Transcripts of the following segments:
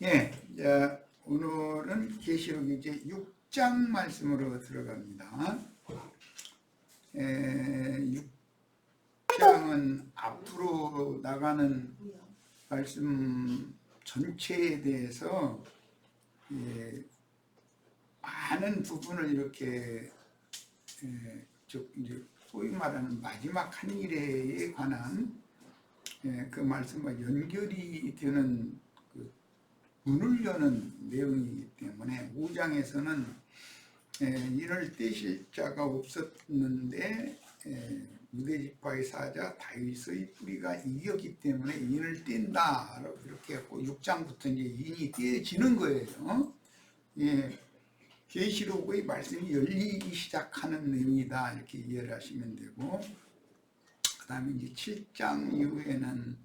예, 자, 오늘은 계시록 이제 6장 말씀으로 들어갑니다. 6장은 앞으로 나가는 말씀 전체에 대해서 많은 부분을 이렇게 이제 소위 말하는 마지막 한 일에 관한 그 말씀과 연결이 되는 그 문을 여는 내용이기 때문에 5장에서는 인을 떼실 자가 없었는데 유대지파의 사자 다윗의 뿌리가 이겼기 때문에 인을 뗀다 이렇게 했고 6장부터 이제 인이 떼어지는 거예요. 계시록의 말씀이 열리기 시작하는 내용이다 이렇게 이해를 하시면 되고, 그 다음에 이제 7장 이후에는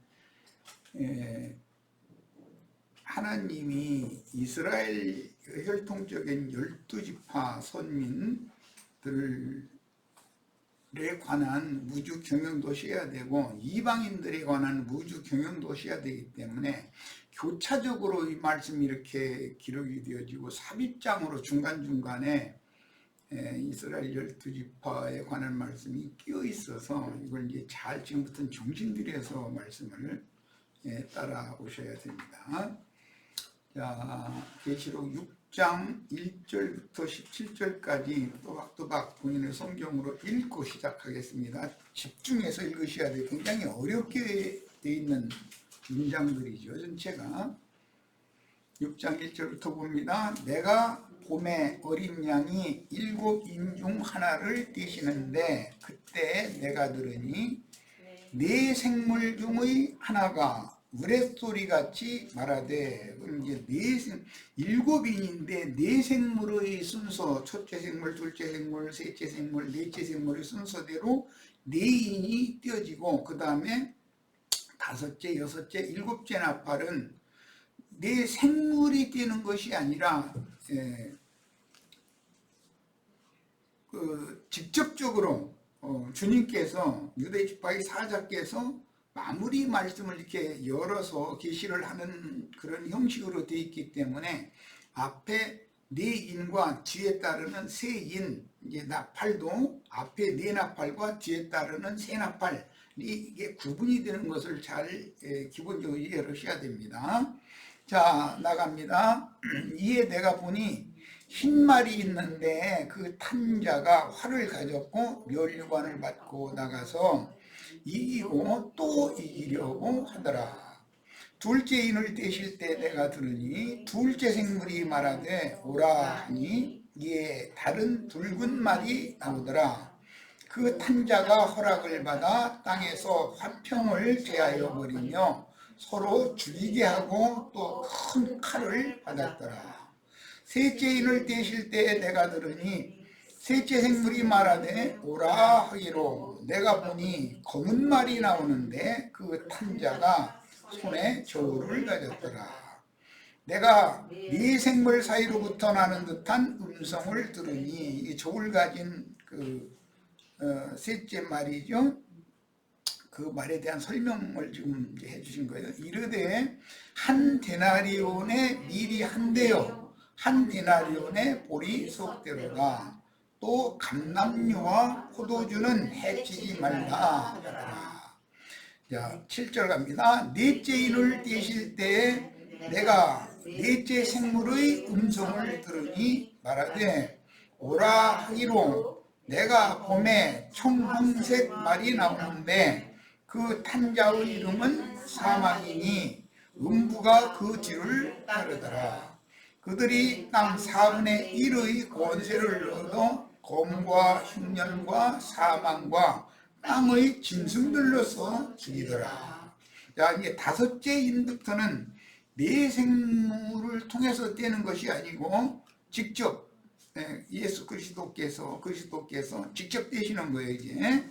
하나님이 이스라엘 혈통적인 12지파 선민들에 관한 무주 경영도 해야 되고 이방인들에 관한 무주 경영도 해야 되기 때문에 교차적으로 이 말씀이 이렇게 기록이 되어지고 삽입장으로 중간중간에 이스라엘 12지파에 관한 말씀이 끼어 있어서 이걸 이제 잘 지금부터는 정신 들여서 말씀을 따라오셔야 됩니다. 자, 계시록 6장 1절부터 17절까지 또박또박 본인의 성경으로 읽고 시작하겠습니다. 집중해서 읽으셔야 돼요. 굉장히 어렵게 되어 있는 문장들이죠, 전체가. 6장 1절부터 봅니다. 내가 봄에 어린 양이 7인 중 하나를 떼시는데 그때 내가 들으니 네 생물 중의 하나가 우레소리같이 말하되, 그럼 이제 7인인데 네 생물의 순서, 첫째 생물, 둘째 생물, 셋째 생물, 넷째 생물의 순서대로 4인이 떼어지고, 그 다음에 다섯째, 여섯째, 일곱째 나팔은 네 생물이 떼는 것이 아니라 직접적으로 주님께서 유대지파의 사자께서 마무리 말씀을 이렇게 열어서 계시를 하는 그런 형식으로 되어 있기 때문에 앞에 네 인과 뒤에 따르는 세 인, 이제 나팔도 앞에 네 나팔과 뒤에 따르는 세 나팔이 이게 구분이 되는 것을 잘 기본적으로 이해하셔야 됩니다. 자, 나갑니다. 이에 내가 보니 흰 말이 있는데 그 탄 자가 활을 가졌고 멸류관을 받고 나가서 이기고 또 이기려고 하더라. 둘째 인을 떼실 때 내가 들으니 둘째 생물이 말하되 오라 하니 이에 다른 붉은 말이 나오더라. 그 탄 자가 허락을 받아 땅에서 화평을 제하여 버리며 서로 죽이게 하고 또 큰 칼을 받았더라. 셋째 인을 떼실 때 내가 들으니 셋째 생물이 말하되 오라 하기로 내가 보니 검은 말이 나오는데 그 탄 자가 손에 저울을 가졌더라. 내가 네 생물 사이로부터 나는 듯한 음성을 들으니, 이 저울 가진 그 셋째 말이죠. 그 말에 대한 설명을 지금 해주신 거예요. 이르되 한 데나리온의 밀이 한 대요 한 데나리온의 볼이 속대로다. 또 감람류와 포도주는 해치지 말라. 자, 7절 갑니다. 넷째 인을 떼실 때에 내가 넷째 생물의 음성을 들으니 말하되 오라 하기로 내가 봄에 청홍색 말이 나오는데 그 탄자의 이름은 사망이니 음부가 그 뒤를 따르더라. 그들이 땅 4분의 1의 권세를 얻어 검과 흉년과 사망과 땅의 짐승들로서 죽이더라. 자, 이제 다섯째 인부터는 네 생물을 통해서 떼는 것이 아니고 직접 예수 그리스도께서 직접 떼시는 거예요. 이제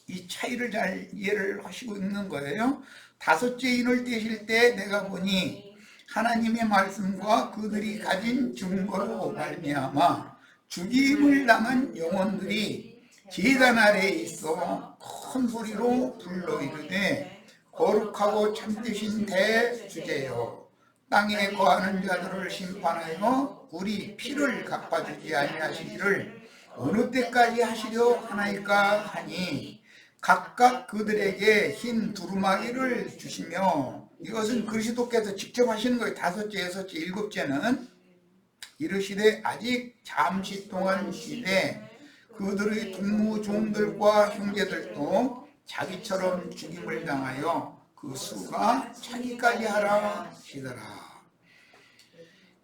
이 차이를 잘 이해를 하시고 있는 거예요. 다섯째 인을 떼실 때 내가 보니 하나님의 말씀과 그들이 가진 증거로 말미암아 죽임을 당한 영혼들이 제단 아래에 있어 큰 소리로 불러 이르되 거룩하고 참되신 대주제여 땅에 거하는 자들을 심판하여 우리 피를 갚아주지 아니하시기를 어느 때까지 하시려 하나이까 하니 각각 그들에게 흰 두루마기를 주시며, 이것은 그리스도께서 직접 하시는 거예요. 다섯째, 여섯째, 일곱째는 이르시되 아직 잠시 동안 쉬되 그들의 동무 종들과 형제들도 자기처럼 죽임을 당하여 그 수가 차기까지 하라 하시더라.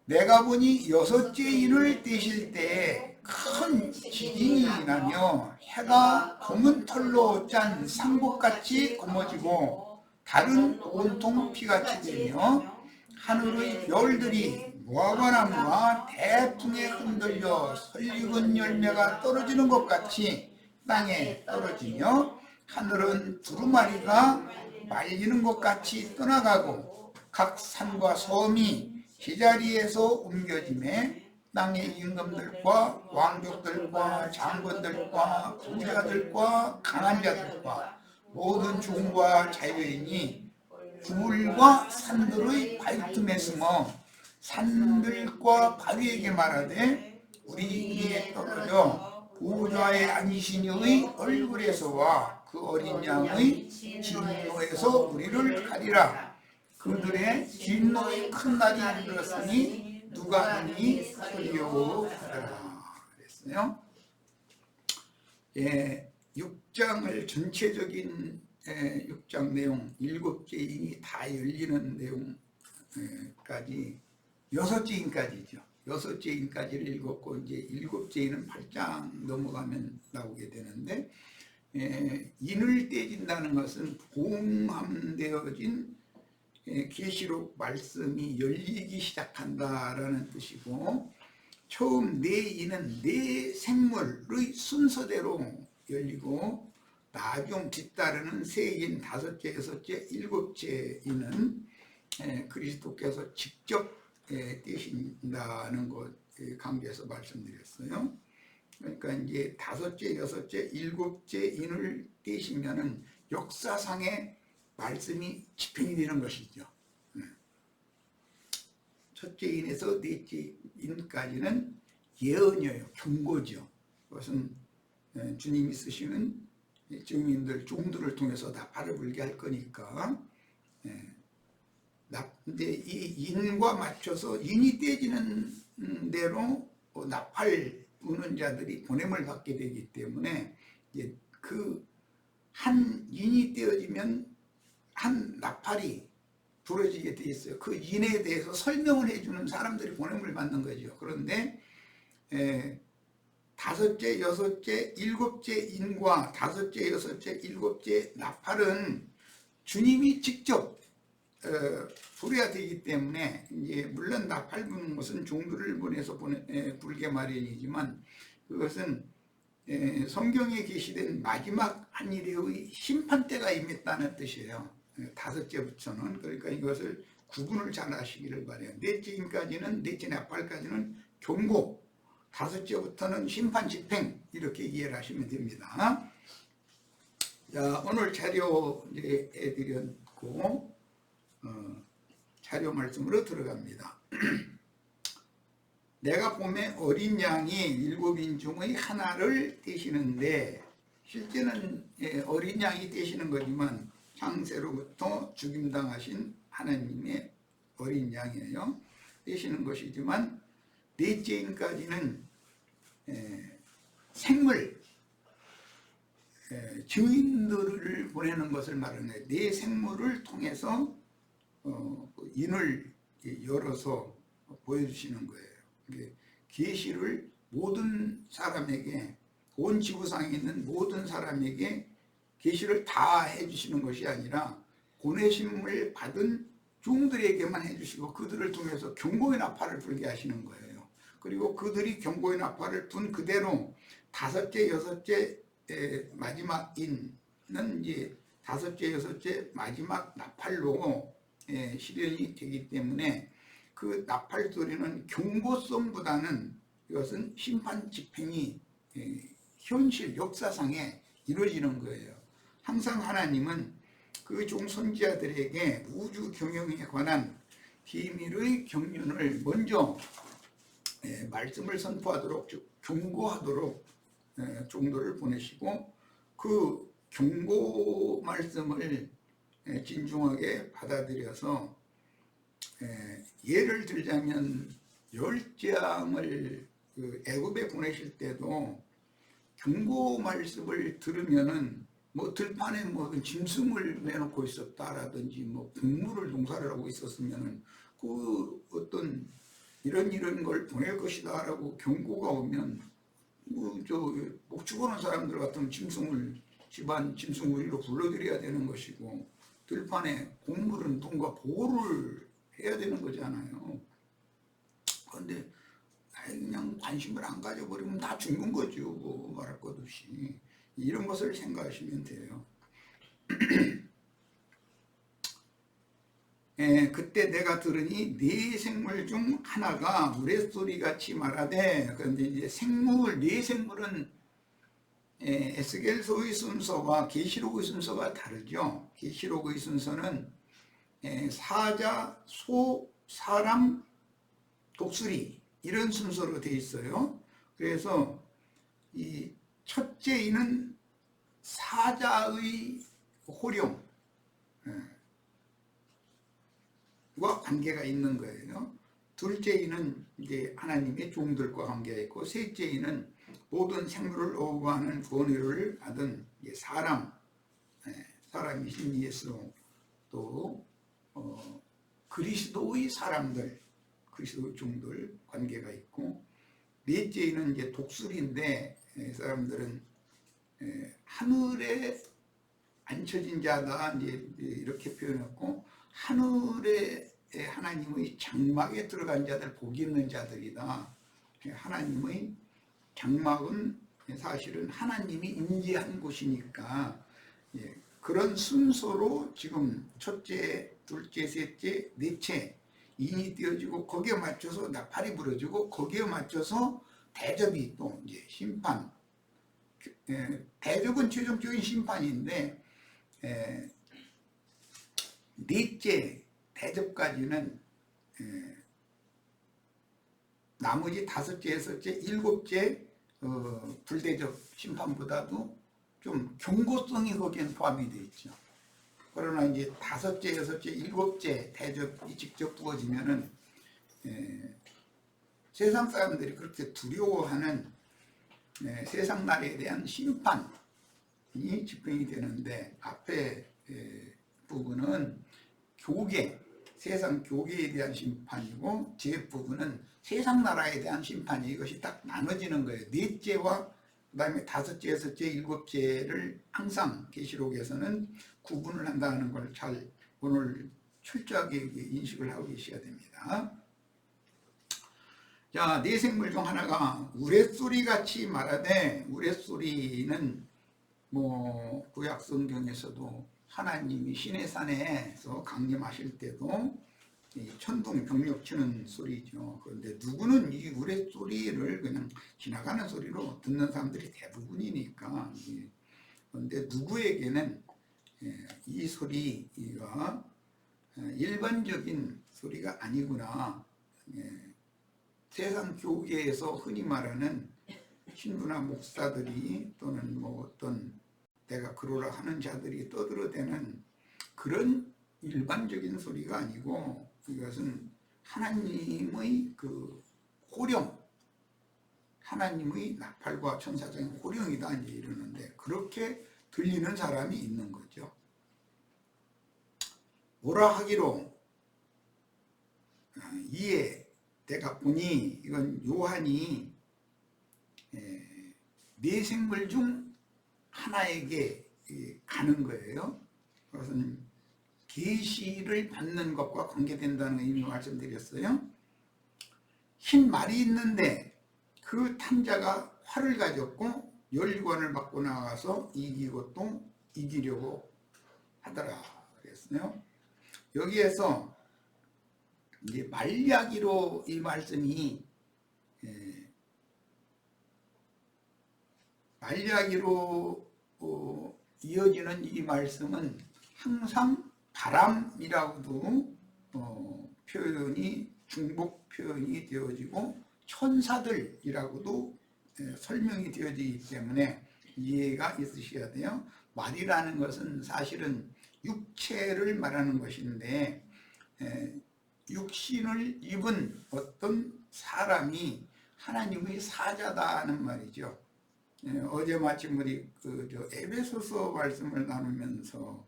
내가 보니 여섯째 인을 떼실 때 큰 지진이 나며 해가 검은 털로 짠 상복같이 검어지고 달은 온통 피같이 되며 하늘의 별들이 무화과나무가 대풍에 흔들려 설익은 열매가 떨어지는 것 같이 땅에 떨어지며 하늘은 두루마리가 말리는 것 같이 떠나가고 각 산과 섬이 제자리에서 옮겨짐에 땅의 임금들과 왕족들과 장군들과 부자들과 강한 자들과 모든 종과 자유인이 굴과 산들의 바위틈에 숨어 산들과 바위에게 말하되 우리 위에 떨어져 보좌에 앉으신 이의 얼굴에서와 그 어린 양의 진노에서 우리를 가리라. 그들의 진노의 큰 날이 이르렀으니 누가 능히 소리하더라 그랬어요. 6장을 전체적인 6장 내용, 7개 인이 다 열리는 내용까지 6째 인까지죠. 6째 인까지를 읽었고 이제 7째 인은 8장 넘어가면 나오게 되는데, 인을 떼진다는 것은 봉함되어진 계시록 말씀이 열리기 시작한다라는 뜻이고, 처음 네 인은 네 생물의 순서대로 열리고 나중 뒤따르는 세 인, 다섯째, 여섯째, 일곱째 인은 그리스도께서 직접 떼신다는 것에 관계해서 말씀드렸어요. 그러니까 이제 다섯째, 여섯째, 일곱째 인을 떼시면은 역사상의 말씀이 집행이 되는 것이죠. 첫째 인에서 넷째 인까지는 예언이에요. 경고죠. 그것은 주님이 쓰시는 증인들, 종들을 통해서 나팔을 불게 할 거니까. 근데 이 인과 맞춰서 인이 떼지는 대로 나팔 부는 자들이 보냄을 받게 되기 때문에 그 한 인이 떼어지면 한 나팔이 부러지게 돼 있어요. 그 인에 대해서 설명을 해주는 사람들이 보냄을 받는 거죠. 그런데 다섯째, 여섯째, 일곱째 인과 다섯째, 여섯째, 일곱째 나팔은 주님이 직접 불어야 되기 때문에, 이제 물론 나팔 부는 것은 종들을 보내서 불게 마련이지만 그것은 성경에 계시된 마지막 한 일의 심판때가 임했다는 뜻이에요. 다섯째부터는. 그러니까 이것을 구분을 잘 하시기를 바래요. 넷째 인까지는, 넷째 나팔까지는 경고, 다섯째부터는 심판 집행, 이렇게 이해를 하시면 됩니다. 자, 오늘 자료 이제 해드렸고 자료 말씀으로 들어갑니다. 내가 봄에 어린 양이 7인 중의 하나를 떼시는데, 실제는 어린 양이 떼시는 거지만 창세로부터 죽임당하신 하나님의 어린 양이에요. 떼시는 것이지만 넷째 인까지는 생물, 증인들을 보내는 것을 말하는 네 생물을 통해서 인을 열어서 보여주시는 거예요. 계시를 모든 사람에게, 온 지구상에 있는 모든 사람에게 계시를 다 해주시는 것이 아니라 보내심을 받은 종들에게만 해주시고 그들을 통해서 경고의 나팔을 불게 하시는 거예요. 그리고 그들이 경고의 나팔을 분 그대로 다섯째, 여섯째 마지막 인은 이제 다섯째, 여섯째 마지막 나팔로 실현이 되기 때문에 그 나팔 소리는 경고성보다는 이것은 심판 집행이 현실 역사상에 이루어지는 거예요. 항상 하나님은 그 종 선지자들에게 우주 경영에 관한 비밀의 경륜을 먼저 말씀을 선포하도록, 즉 경고하도록 종도를 보내시고, 그 경고 말씀을 진중하게 받아들여서, 예를 들자면 열장을 애굽에 보내실 때도 경고 말씀을 들으면은 뭐 들판에 뭐 짐승을 내놓고 있었다라든지 뭐 곡물을 농사를 하고 있었으면은 그 어떤 이런 걸 보낼 것이다라고 경고가 오면 뭐 저 목 죽어놓은 사람들 같으면 집안 짐승우리로 불러들여야 되는 것이고, 들판에 곡물은 누군가 보호를 해야 되는 거잖아요. 그런데 그냥 관심을 안 가져버리면 다 죽는 거죠. 뭐 말할 것 없이. 이런 것을 생각하시면 돼요. 그때 내가 들으니 네 생물 중 하나가 우레소리같이 말하되, 그런데 이제 생물, 네 생물은 에스겔서의 순서와 계시록의 순서가 다르죠. 계시록의 순서는 사자, 소, 사람, 독수리 이런 순서로 되어 있어요. 그래서 이 첫째 이는 사자의 호령과 관계가 있는 거예요. 둘째 이는 이제 하나님의 종들과 관계가 있고, 셋째 이는 모든 생물을 어부하는 권위를 받은 사람이신 예수, 또 그리스도의 사람들, 그리스도의 종들 관계가 있고, 넷째는 이제 독수리인데, 사람들은 하늘에 앉혀진 자다 이제 이렇게 표현했고, 하늘에 하나님의 장막에 들어간 자들, 복 있는 자들이다. 하나님의 장막은 사실은 하나님이 임재한 곳이니까, 그런 순서로 지금 첫째, 둘째, 셋째, 넷째 인이 띄어지고, 거기에 맞춰서 나팔이 불어지고, 거기에 맞춰서 대접이 또 이제 심판, 대접은 최종적인 심판인데, 넷째 대접까지는 나머지 다섯째, 여섯째, 일곱째 불대접 심판보다도 좀 경고성이 거기엔 포함이 되어 있죠. 그러나 이제 다섯째, 여섯째, 일곱째 대접이 직접 부어지면은 세상 사람들이 그렇게 두려워하는 세상 나라에 대한 심판이 집행이 되는데, 앞에 부분은 교계, 세상 교계에 대한 심판이고, 제 부분은 세상 나라에 대한 심판이, 이것이 딱 나눠지는 거예요. 넷째와 그 다음에 다섯째, 여섯째, 일곱째를 항상 계시록에서는 구분을 한다는 걸 잘 오늘 철저하게 인식을 하고 계셔야 됩니다. 자, 네 생물 중 하나가 우레소리같이 말하되, 우레소리는 뭐 구약 성경에서도 하나님이 시내산에서 강림하실 때도 천둥 병력 치는 소리죠. 그런데 누구는 이 우레소리를 그냥 지나가는 소리로 듣는 사람들이 대부분이니까, 그런데 누구에게는 이 소리가 일반적인 소리가 아니구나, 세상 교계에서 흔히 말하는 신부나 목사들이 또는 뭐 어떤 내가 그러라 하는 자들이 떠들어대는 그런 일반적인 소리가 아니고, 이것은 하나님의 그 호령, 하나님의 나팔과 천사적인 호령이다 이제 이러는데, 그렇게 들리는 사람이 있는 거죠. 뭐라 하기로 이에 내가 보니, 이건 요한이 네 생물 중 하나에게 가는 거예요. 그것은 계시를 받는 것과 관계된다는 의미 말씀드렸어요. 흰 말이 있는데 그 탐자가 활을 가졌고 열관을 받고 나가서 이기고 또 이기려고 하더라 그랬어요. 여기에서 이제 말야기로 이 말씀이 말야기로 이어지는 이 말씀은 항상 바람이라고도 표현이 중복 표현이 되어지고 천사들이라고도 설명이 되어지기 때문에 이해가 있으셔야 돼요. 말이라는 것은 사실은 육체를 말하는 것인데 육신을 입은 어떤 사람이 하나님의 사자다는 말이죠. 어제 마침 우리 에베소서 말씀을 나누면서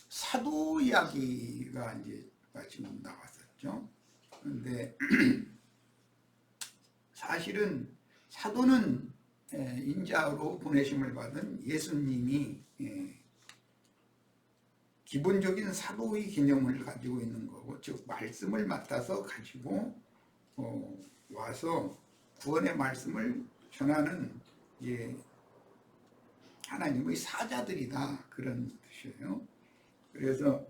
사도 이야기가 이제 마침 나왔었죠. 그런데 사실은 사도는 인자로 보내심을 받은 예수님이 기본적인 사도의 개념을 가지고 있는 거고, 즉 말씀을 맡아서 가지고 와서 구원의 말씀을 전하는 하나님의 사자들이다, 그런 뜻이에요. 그래서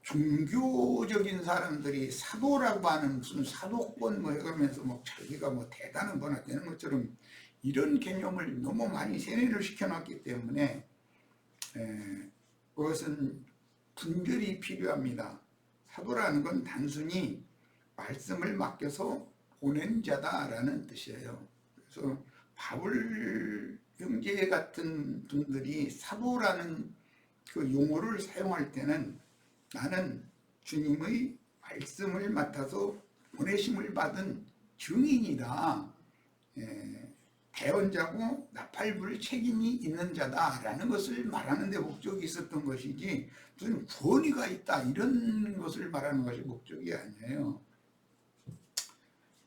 종교적인 사람들이 사도라고 하는 무슨 사도권 뭐 해가면서 뭐 자기가 뭐 대단한 거나 되는 것처럼 이런 개념을 너무 많이 세뇌를 시켜놨기 때문에 그것은 분별이 필요합니다. 사도라는 건 단순히 말씀을 맡겨서 보낸 자다라는 뜻이에요. 그래서 바울 형제 같은 분들이 사도라는 그 용어를 사용할 때는 나는 주님의 말씀을 맡아서 보내심을 받은 증인이다, 대언자고 나팔불 책임이 있는 자다라는 것을 말하는 데 목적이 있었던 것이지 무슨 권위가 있다 이런 것을 말하는 것이 목적이 아니에요.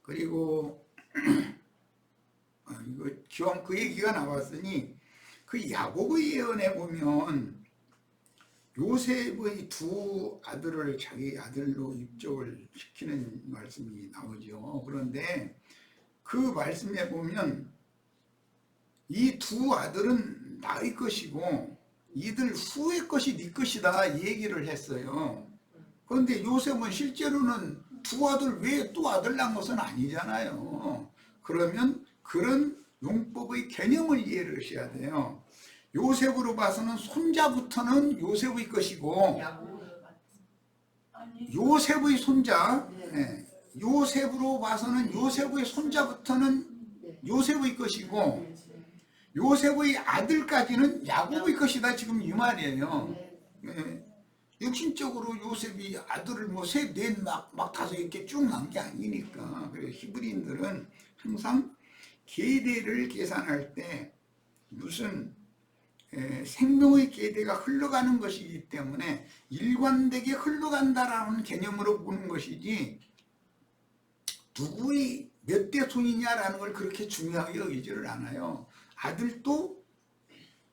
그리고 기왕 그 얘기가 나왔으니 그 야곱의 예언에 보면 요셉의 두 아들을 자기 아들로 입적을 시키는 말씀이 나오죠. 그런데 그 말씀에 보면 이 두 아들은 나의 것이고 이들 후의 것이 네 것이다, 이 얘기를 했어요. 그런데 요셉은 실제로는 두 아들 외에 또 아들 낳은 것은 아니잖아요. 그러면 그런 용법의 개념을 이해를 하셔야 돼요. 요셉으로 봐서는 손자부터는 요셉의 것이고, 요셉의 손자, 요셉으로 봐서는 요셉의 손자부터는 요셉의 것이고, 요셉의 아들까지는 야곱의 것이다, 지금 이 말이에요. 육신적으로 요셉이 아들을 뭐 셋, 넷, 막 다섯 이렇게 쭉 낳은 게 아니니까. 그래서 히브리인들은 항상 계대를 계산할 때 무슨 생명의 계대가 흘러가는 것이기 때문에 일관되게 흘러간다라는 개념으로 보는 것이지 누구의 몇 대 손이냐라는 걸 그렇게 중요하게 여기지를 않아요. 아들도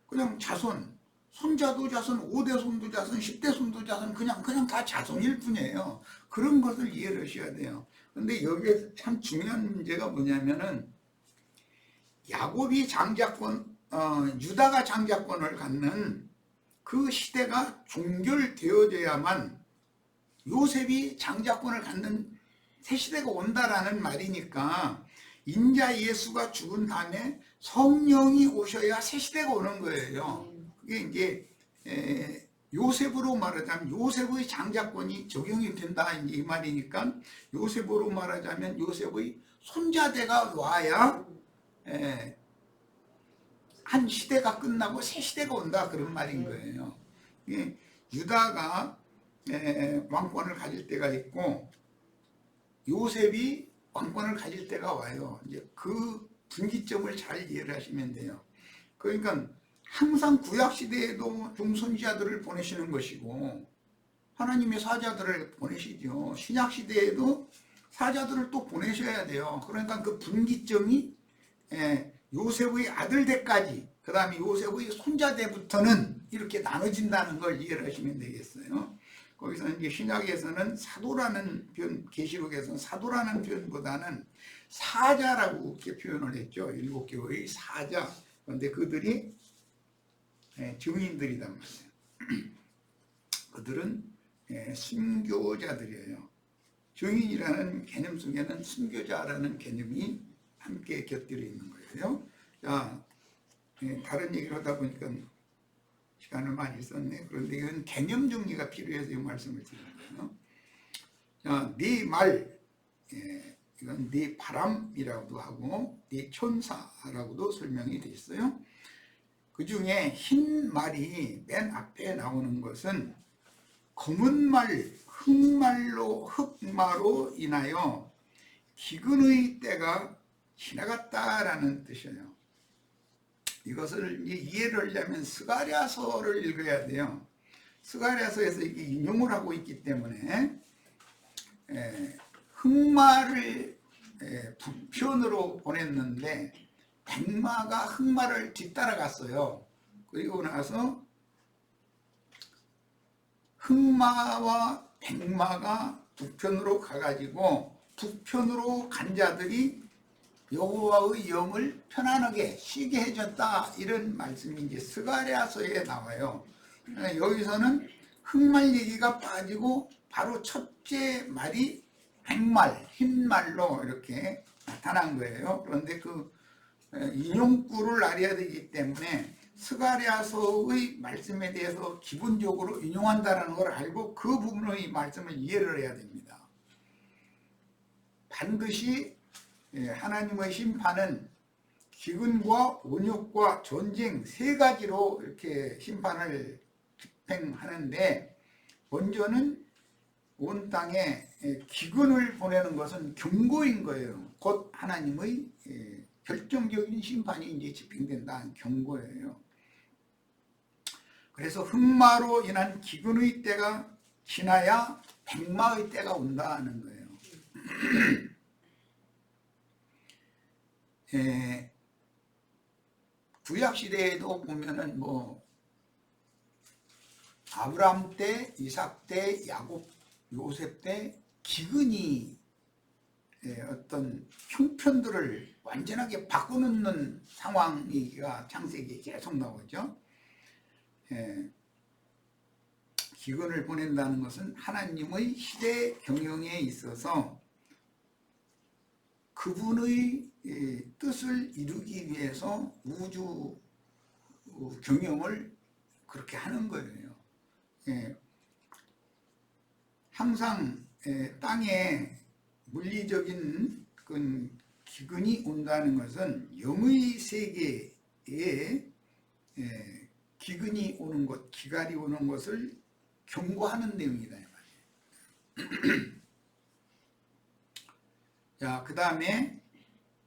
그냥 자손, 손자도 자손, 5대 손도 자손, 10대 손도 자손, 그냥 다 자손일 뿐이에요. 그런 것을 이해를 하셔야 돼요. 그런데 여기에서 참 중요한 문제가 뭐냐면은 야곱이 장자권, 유다가 장자권을 갖는 그 시대가 종결되어져야만 요셉이 장자권을 갖는 새 시대가 온다라는 말이니까 인자 예수가 죽은 다음에 성령이 오셔야 새 시대가 오는 거예요. 그게 이제 요셉으로 말하자면 요셉의 장자권이 적용이 된다, 이 말이니까 요셉으로 말하자면 요셉의 손자대가 와야 한 시대가 끝나고 새 시대가 온다, 그런 말인 거예요. 유다가 왕권을 가질 때가 있고 요셉이 왕권을 가질 때가 와요. 이제 그 분기점을 잘 이해를 하시면 돼요. 그러니까 항상 구약 시대에도 종선지자들을 보내시는 것이고 하나님의 사자들을 보내시죠. 신약 시대에도 사자들을 또 보내셔야 돼요. 그러니까 그 분기점이 요셉의 아들대까지, 그 다음에 요셉의 손자대부터는 이렇게 나눠진다는 걸 이해를 하시면 되겠어요. 거기서 이제 신약에서는 사도라는 표현, 계시록에서는 사도라는 표현보다는 사자라고 이렇게 표현을 했죠. 7교회의 사자. 그런데 그들이 증인들이란 말이에요. 그들은 순교자들이에요. 증인이라는 개념 속에는 순교자라는 개념이 함께 곁들여 있는 거예요. 자, 다른 얘기를 하다 보니까 시간을 많이 썼네. 그런데 이건 개념 정리가 필요해서 이 말씀을 드리는 거예요. 자, 네 말, 이건 네 바람이라고도 하고 네 천사라고도 설명이 되어 있어요. 그 중에 흰 말이 맨 앞에 나오는 것은 검은 말, 흑마로 인하여 기근의 때가 지나갔다라는 뜻이에요. 이것을 이해를 하려면 스가랴서를 읽어야 돼요. 스가랴서에서 이게 인용을 하고 있기 때문에 흑마를 북편으로 보냈는데 백마가 흑마를 뒤따라갔어요. 그리고 나서 흑마와 백마가 북편으로 가가지고 북편으로 간 자들이 여호와의 영을 편안하게 쉬게 해줬다, 이런 말씀이 이제 스가랴서에 나와요. 여기서는 흑말 얘기가 빠지고 바로 첫째 말이 백말, 흰말로 이렇게 나타난 거예요. 그런데 그 인용구를 알아야 되기 때문에 스가랴서의 말씀에 대해서 기본적으로 인용한다는 걸 알고 그 부분의 말씀을 이해를 해야 됩니다. 반드시 하나님의 심판은 기근과 온역과 전쟁 세 가지로 이렇게 심판을 집행하는데, 먼저는 온 땅에 기근을 보내는 것은 경고인 거예요. 곧 하나님의 결정적인 심판이 이제 집행된다는 경고예요. 그래서 흑마로 인한 기근의 때가 지나야 백마의 때가 온다는 거예요. 구약 시대에도 보면은 뭐 아브라함 때, 이삭 때, 야곱, 요셉 때 기근이 어떤 형편들을 완전하게 바꿔놓는 상황이가 창세기에 계속 나오죠. 기근을 보낸다는 것은 하나님의 시대 경영에 있어서 그분의 뜻을 이루기 위해서 우주 경영을 그렇게 하는 거예요. 항상 땅에 물리적인 기근이 온다는 것은 영의 세계에 기근이 오는 것, 기갈이 오는 것을 경고하는 내용이다, 이 말이에요. 자, 그 다음에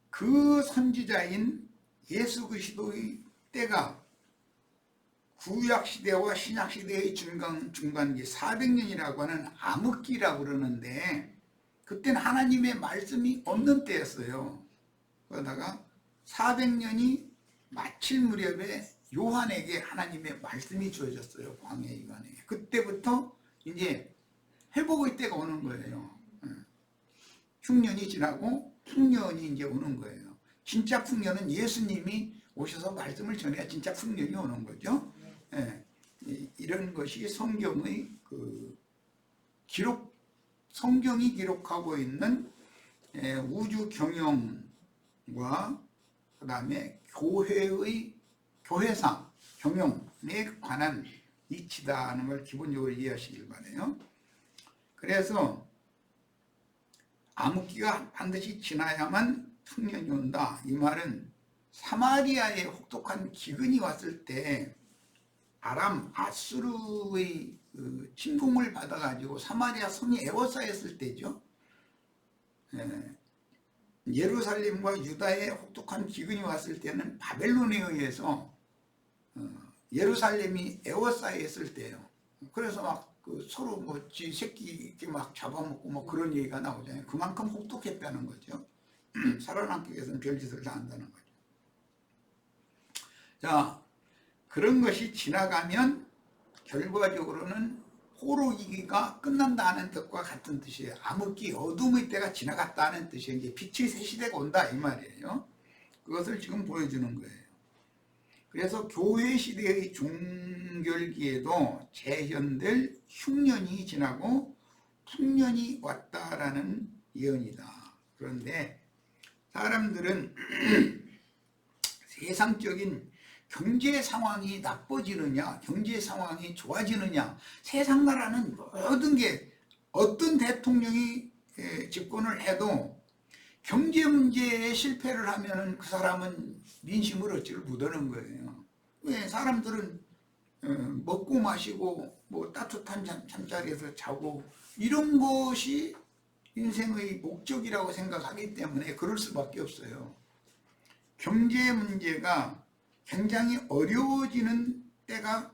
그 선지자인 예수 그리스도의 때가 구약시대와 신약시대의 중간기 400년이라고 하는 암흑기라고 그러는데, 그때는 하나님의 말씀이 없는 때였어요. 그러다가 400년이 마칠 무렵에 요한에게 하나님의 말씀이 주어졌어요. 광야 요한에게. 그때부터 이제 회복의 때가 오는 거예요. 흉년이 지나고 풍년이 이제 오는 거예요. 진짜 풍년은 예수님이 오셔서 말씀을 전해야 진짜 풍년이 오는 거죠. 이런 것이 성경의 성경이 기록하고 있는 우주 경영과 그 다음에 교회상 경영에 관한 이치다는 걸 기본적으로 이해하시길 바라요. 그래서 암흑기가 반드시 지나야만 풍년이 온다. 이 말은 사마리아에 혹독한 기근이 왔을 때 아람, 아수르의 침공을 받아가지고 사마리아 성이 에워싸였을 때죠. 예루살렘과 유다에 혹독한 기근이 왔을 때는 바벨론에 의해서 예루살렘이 에워싸였을 때예요. 그래서 막 서로 뭐 지 새끼 막 잡아먹고 뭐 그런 얘기가 나오잖아요. 그만큼 혹독했다는 거죠. 살아남기 위해서는 별짓을 다 한다는 거죠. 자, 그런 것이 지나가면 결과적으로는 호로기가 끝난다는 뜻과 같은 뜻이에요. 암흑기, 어둠의 때가 지나갔다는 뜻이에요. 이제 빛의 새 시대가 온다, 이 말이에요. 그것을 지금 보여주는 거예요. 그래서 교회 시대의 종결기에도 재현될 흉년이 지나고 풍년이 왔다라는 예언이다. 그런데 사람들은 세상적인 경제 상황이 나빠지느냐, 경제 상황이 좋아지느냐, 세상 나라는 모든 게 어떤 대통령이 집권을 해도 경제 문제에 실패를 하면은 그 사람은 민심을 얻지를 못하는 거예요. 왜? 사람들은 먹고 마시고 뭐 따뜻한 잠자리에서 자고 이런 것이 인생의 목적이라고 생각하기 때문에 그럴 수밖에 없어요. 경제 문제가 굉장히 어려워지는 때가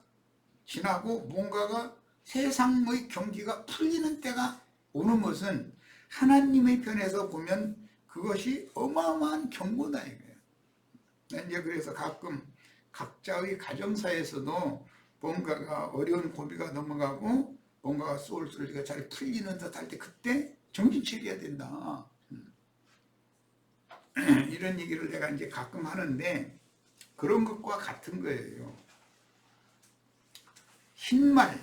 지나고 뭔가가 세상의 경기가 풀리는 때가 오는 것은 하나님의 편에서 보면 그것이 어마어마한 경고다 이거예요. 이제 그래서 가끔 각자의 가정사에서도 뭔가가 어려운 고비가 넘어가고 뭔가가 쏠쏠이가 잘 풀리는 듯 할 때 그때 정신 차려야 된다. 이런 얘기를 내가 이제 가끔 하는데 그런 것과 같은 거예요. 흰말,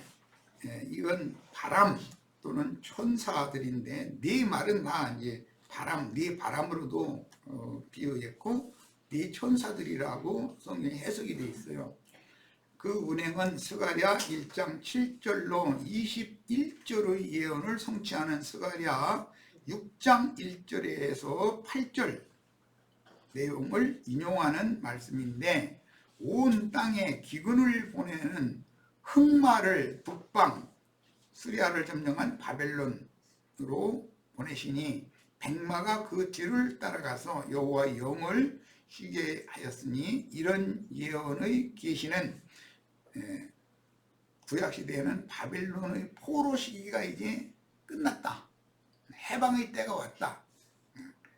이건 바람 또는 천사들인데 네 말은 다 이제 바람, 네 바람으로도 비유했고 네 천사들이라고 성경에 해석이 되어 있어요. 그 운행은 스가랴 1장 7절로 21절의 예언을 성취하는 스가랴 6장 1절에서 8절 내용을 인용하는 말씀인데 온 땅에 기근을 보내는 흑마를 북방 시리아를 점령한 바벨론으로 보내시니 백마가 그 뒤를 따라가서 여호와의 영을 쉬게 하였으니 이런 예언의 계시는 구약시대에는 바벨론의 포로 시기가 이제 끝났다. 해방의 때가 왔다.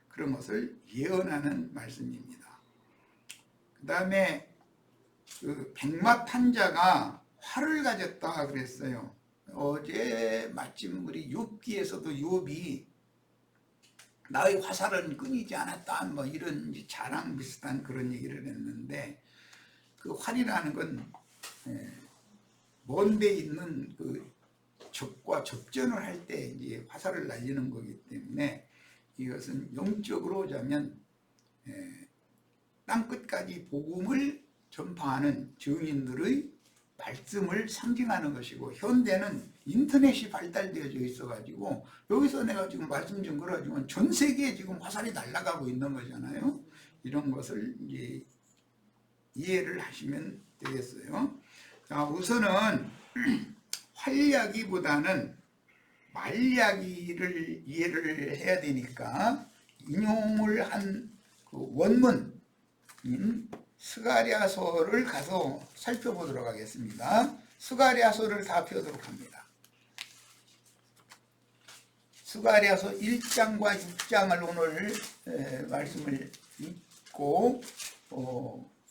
그런 것을 예언하는 말씀입니다. 그 다음에 그 백마 탄자가 활을 가졌다 그랬어요. 어제 마침 우리 욥기에서도 욥이 나의 화살은 끊이지 않았다 뭐 이런 자랑 비슷한 그런 얘기를 했는데 그 활이라는 건 먼 데 있는 그 적과 접전을 할 때 이제 화살을 날리는 거기 때문에 이것은 영적으로 보자면 땅끝까지 복음을 전파하는 증인들의 말씀을 상징하는 것이고 현대는 인터넷이 발달되어져 있어가지고 여기서 내가 지금 말씀 좀 걸어주면 전 세계에 지금 화살이 날아가고 있는 거잖아요. 이런 것을 이제 이해를 하시면 되겠어요. 자, 우선은 활이야기보다는 말이야기를 이해를 해야 되니까 인용을 한 그 원문인 스가랴서를 가서 살펴보도록 하겠습니다. 스가랴서를 다 펴도록 합니다. 스가랴서 1장과 6장을 오늘 말씀을 읽고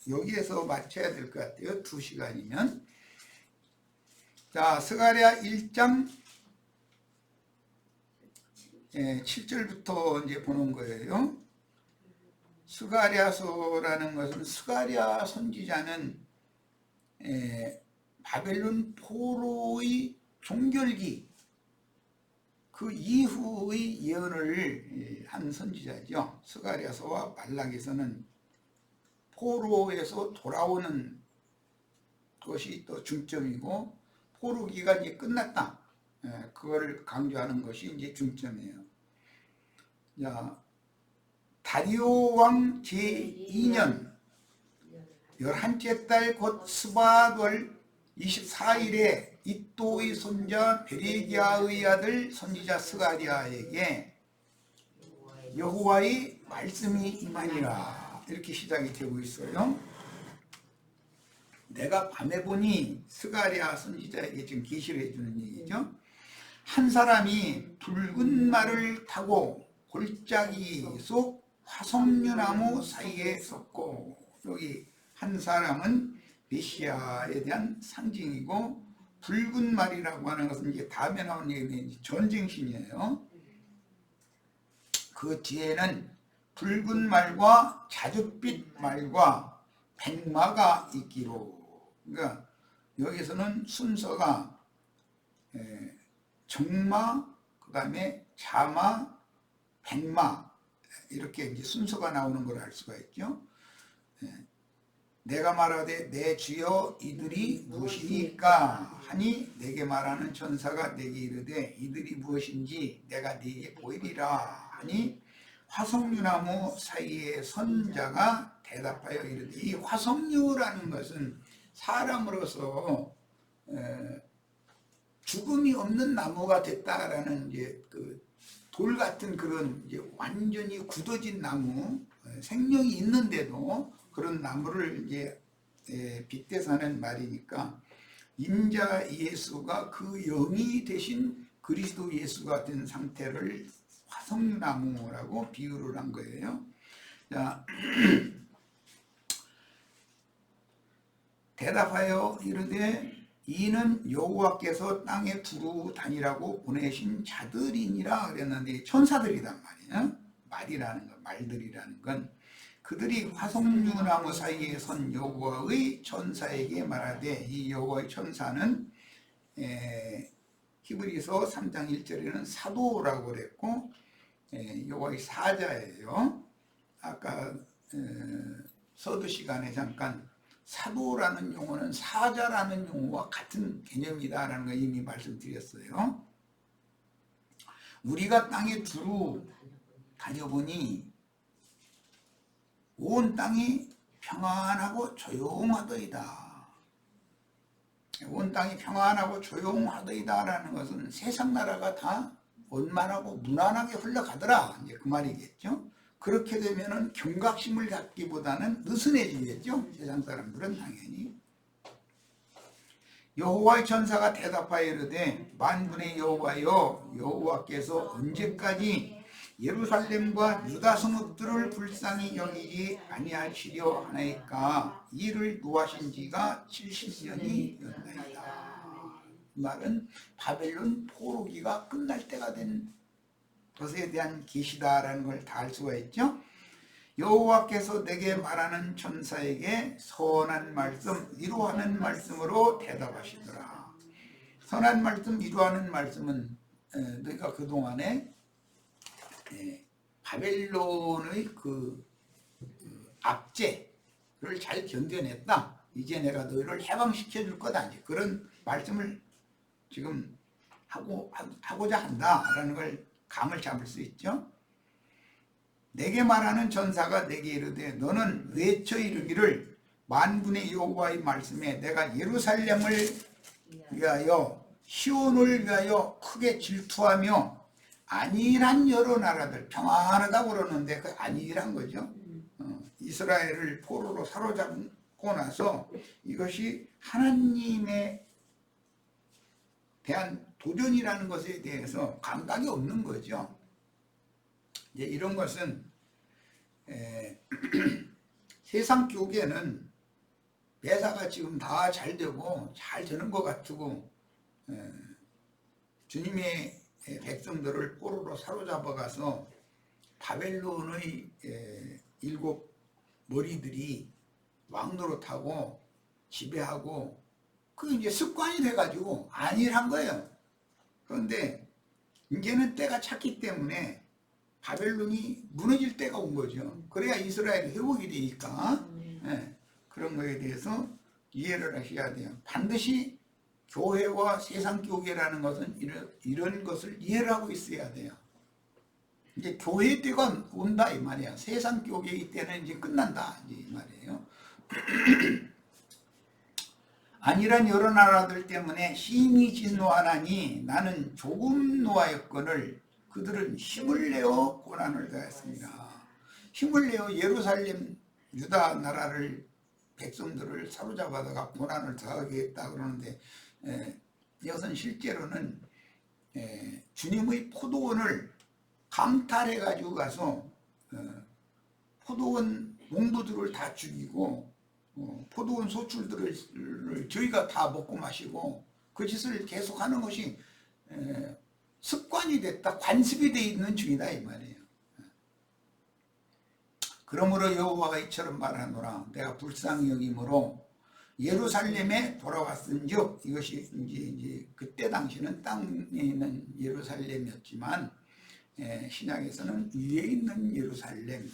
여기에서 마쳐야 될 것 같아요. 2시간이면. 자, 스가랴 1장 7절부터 이제 보는 거예요. 스가랴서라는 것은 스가랴 선지자는 바벨론 포로의 종결기 그 이후의 예언을 한 선지자죠. 스가랴서와 말라기서는 포로에서 돌아오는 것이 또 중점이고 포로 기간이 끝났다. 그걸 강조하는 것이 이제 중점이에요. 자, 다리오 왕 제2년 11째 달 곧 스바월 24일에 이또의 손자 베레기야의 아들 선지자 스가랴에게 여호와의 말씀이 임하니라 이렇게 시작이 되고 있어요. 내가 밤에 보니 스가랴 선지자에게 지금 계시를 해주는 얘기죠. 한 사람이 붉은 말을 타고 골짜기 속 화석류나무 사이에 섰고 여기 한 사람은 메시아에 대한 상징이고 붉은 말이라고 하는 것은 이제 다음에 나오는 얘기는 전쟁신이에요. 그 뒤에는 붉은 말과 자줏빛 말과 백마가 있기로 그러니까 여기서는 순서가 정마 그 다음에 자마 백마 이렇게 이제 순서가 나오는 걸 알 수가 있죠. 내가 말하되 내 주여 이들이 무엇이니까 하니 내게 말하는 천사가 내게 이르되 이들이 무엇인지 내가 네게 보이리라 하니 화석류나무 사이에 선 자가 대답하여 이르되, 이 화석류라는 것은 사람으로서 죽음이 없는 나무가 됐다라는 이제 그 돌 같은 그런 이제 완전히 굳어진 나무, 생명이 있는데도 그런 나무를 이제 빗대서 하는 말이니까, 인자 예수가 그 영이 되신 그리스도 예수가 된 상태를 화석류나무라고 비유를 한 거예요. 자, 대답하여 이르되 이는 여호와께서 땅에 두루 다니라고 보내신 자들이니라 그랬는데, 천사들이란 말이에요. 말들이라는 건 그들이 화석류나무 사이에 선 여호와의 천사에게 말하되, 이 여호와의 천사는 히브리서 3장 1절에는 사도라고 그랬고 여호와의 사자예요. 아까 서두 시간에 잠깐 사도라는 용어는 사자라는 용어와 같은 개념이다라는 거 이미 말씀드렸어요. 우리가 땅에 두루 다녀보니 온 땅이 평안하고 조용하더이다. 온 땅이 평안하고 조용하더이다라는 것은 세상 나라가 다 원만하고 무난하게 흘러가더라, 이제 그 말이겠죠. 그렇게 되면은 경각심을 갖기보다는 느슨해지겠죠, 세상 사람들은 당연히. 여호와의 천사가 대답하여 이르되 만군의 여호와여, 여호와께서 언제까지 예루살렘과 유다 성읍들을 불쌍히 여기지 아니하시려 하나이까? 이를 노하신 지가 70년이 되었나이다. 이 말은 바벨론 포로기가 끝날 때가 된 것에 대한 계시다라는 걸 다 알 수가 있죠. 여호와께서 내게 말하는 천사에게 선한 말씀, 위로하는 말씀으로 대답하시더라. 선한 말씀, 위로하는 말씀은 너희가 그동안에 바벨론의 그 압제를 잘 견뎌냈다. 이제 내가 너희를 해방시켜 줄 거다. 이제 그런 말씀을 지금 하고자 한다라는 걸 감을 잡을 수 있죠. 내게 말하는 전사가 내게 이르되 너는 외쳐 이르기를 만군의 여호와의 말씀에 내가 예루살렘을 위하여 시온을 위하여 크게 질투하며 안일한 여러 나라들, 평안하다고 그러는데 그 안일한 거죠. 이스라엘을 포로로 사로잡고 나서 이것이 하나님에 대한 도전이라는 것에 대해서 감각이 없는 거죠. 이제 이런 것은 세상 교계는 매사가 지금 다 잘 되고 잘 되는 것 같고 주님의 백성들을 포로로 사로잡아 가서 바벨론의 7 머리들이 왕노릇하고 지배하고 그게 이제 습관이 돼가지고 안일한 거예요. 그런데 이제는 때가 찼기 때문에 바벨론이 무너질 때가 온 거죠. 그래야 이스라엘이 회복이 되니까 그런 거에 대해서 이해를 하셔야 돼요. 반드시 교회와 세상 교계라는 것은 이런 것을 이해를 하고 있어야 돼요. 이제 교회 때가 온다 이 말이야. 세상 교계 때는 이제 끝난다 이 말이에요. 안일한 여러 나라들 때문에 심히 진노하나니 나는 조금 노하였거늘 그들은 힘을 내어 고난을 당했습니다. 힘을 내어 예루살렘 유다 나라를 백성들을 사로잡아다가 고난을 당하게 했다 그러는데 이것은 실제로는 주님의 포도원을 강탈해 가지고 가서 포도원 농부들을 다 죽이고 포도원 소출들을 저희가 다 먹고 마시고 그 짓을 계속하는 것이 습관이 됐다, 관습이 되어 있는 중이다 이 말이에요. 그러므로 여호와가 이처럼 말하노라. 내가 불쌍히 여김으로 예루살렘에 돌아왔은즉, 이것이 이제 그때 당시는 땅에 있는 예루살렘이었지만 신약에서는 위에 있는 예루살렘,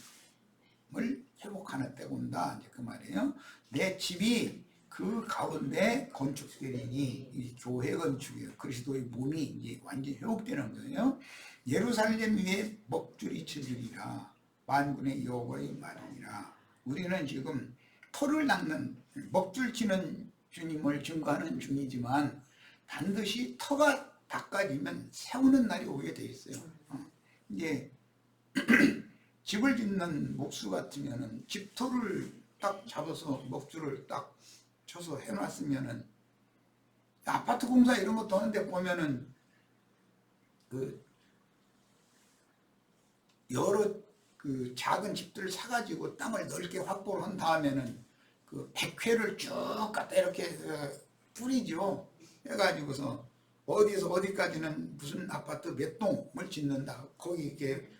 회복하는 때가 온다. 이제 그 말이에요. 내 집이 그 가운데 건축되리니 이 교회 건축이에요. 그리스도의 몸이 이제 완전히 회복되는 거예요. 예루살렘 위에 먹줄이 쳐지리라. 만군의 여호와의 말이니라. 우리는 지금 터를 닦는 먹줄 치는 주님을 증거하는 중이지만 반드시 터가 닦아지면 세우는 날이 오게 돼 있어요. 이제 집을 짓는 목수 같으면은 집터를 딱 잡아서 먹줄을 딱 쳐서 해놨으면은 아파트 공사 이런 것도 하는데 보면은 그 여러 그 작은 집들을 사가지고 땅을 넓게 확보를 한 다음에는 그 백회를 쭉 갖다 이렇게 뿌리죠. 해가지고서 어디에서 어디까지는 무슨 아파트 몇 동을 짓는다. 거기 이렇게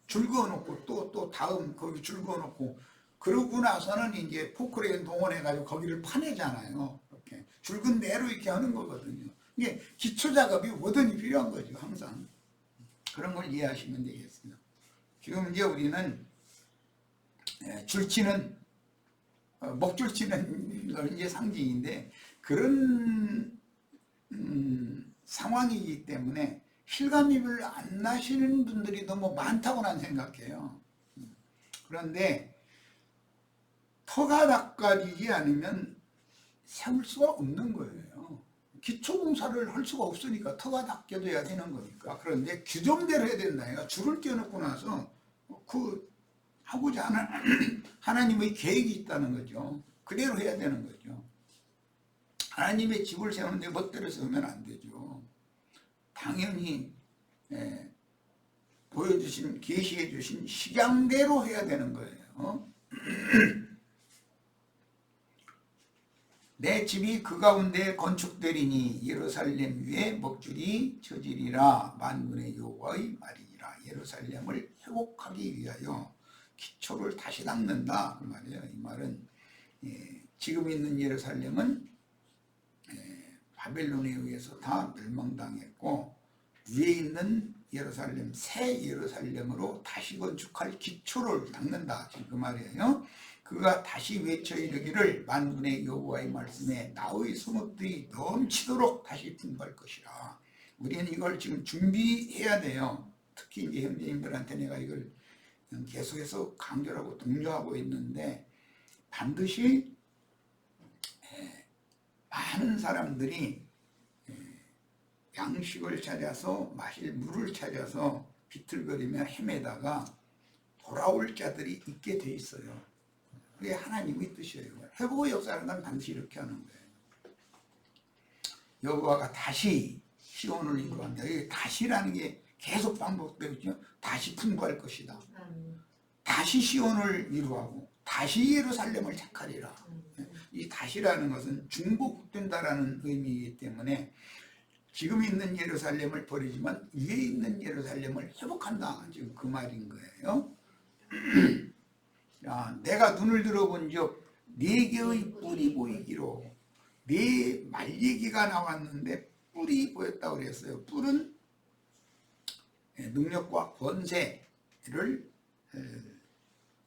줄 그어놓고 또 다음 거기 줄 그어놓고 그러고 나서는 이제 포크레인 동원해가지고 거기를 파내잖아요. 이렇게 줄근 대로 이렇게 하는 거거든요. 이게 기초 작업이 워든이 필요한 거죠. 항상 그런 걸 이해하시면 되겠습니다. 지금 이제 우리는 줄치는 먹줄치는 걸 이제 상징인데 그런 상황이기 때문에 실감입을 안 나시는 분들이 너무 많다고 난 생각해요. 그런데 터가 닦아지지 않으면 세울 수가 없는 거예요. 기초공사를 할 수가 없으니까 터가 닦여져야 되는 거니까. 그런데 규정대로 해야 된다. 줄을 떼어놓고 나서 그 하고자 하는 하나님의 계획이 있다는 거죠. 그대로 해야 되는 거죠. 하나님의 집을 세우는데 멋대로 세우면 안 되죠. 당연히 보여주신 계시해 주신 식양대로 해야 되는 거예요. 내 집이 그 가운데 건축되리니 예루살렘 위에 먹줄이 쳐지리라. 만군의 여호와의 말이니라. 예루살렘을 회복하기 위하여 기초를 다시 닦는다 그 말이에요. 이 말은 지금 있는 예루살렘은 바벨론에 의해서 다 멸망당했고 위에 있는 예루살렘, 새 예루살렘으로 다시 건축할 기초를 닦는다 지금 그 말이에요. 그가 다시 외쳐 이르기를 만군의 여호와의 말씀에 나의 성읍들이 넘치도록 다시 풍부할 것이라. 우리는 이걸 지금 준비해야 돼요. 특히 이제 형제님들한테 내가 이걸 계속해서 강조하고 독려하고 있는데 반드시 많은 사람들이 양식을 찾아서 마실 물을 찾아서 비틀거리며 헤매다가 돌아올 자들이 있게 돼 있어요. 그게 하나님의 뜻이에요. 회복의 역사라는 건 반드시 이렇게 하는 거예요. 여호와가 다시 시온을 인도한다. 여기 다시라는 게 계속 반복되죠. 다시 풍부할 것이다. 다시 시온을 이루하고 다시 예루살렘을 착하리라. 이 다시라는 것은 중복된다라는 의미이기 때문에 지금 있는 예루살렘을 버리지만 위에 있는 예루살렘을 회복한다. 지금 그 말인 거예요. 야, 내가 눈을 들어본 적 네 개의 뿔이 보이기로 네 말리기가 나왔는데 뿔이 보였다고 그랬어요. 뿔은 능력과 권세를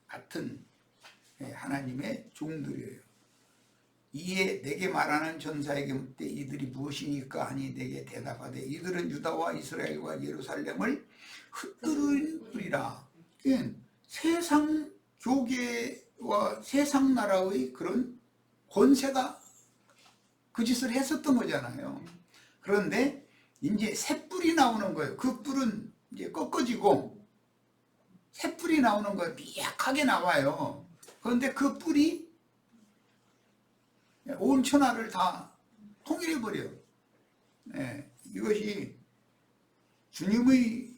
같은 하나님의 종들이에요. 이에 내게 말하는 전사에게 묻되 이들이 무엇이니까 하니 내게 대답하되 이들은 유다와 이스라엘과 예루살렘을 흩뜨린 뿔이라. 세상 교계와 세상 나라의 그런 권세가 그 짓을 했었던 거잖아요. 그런데 이제 새 뿔이 나오는 거예요. 그 뿔은 이제 꺾어지고 새 뿔이 나오는 거예요. 미약하게 나와요. 그런데 그 뿔이 온 천하를 다 통일해 버려요. 이것이 주님의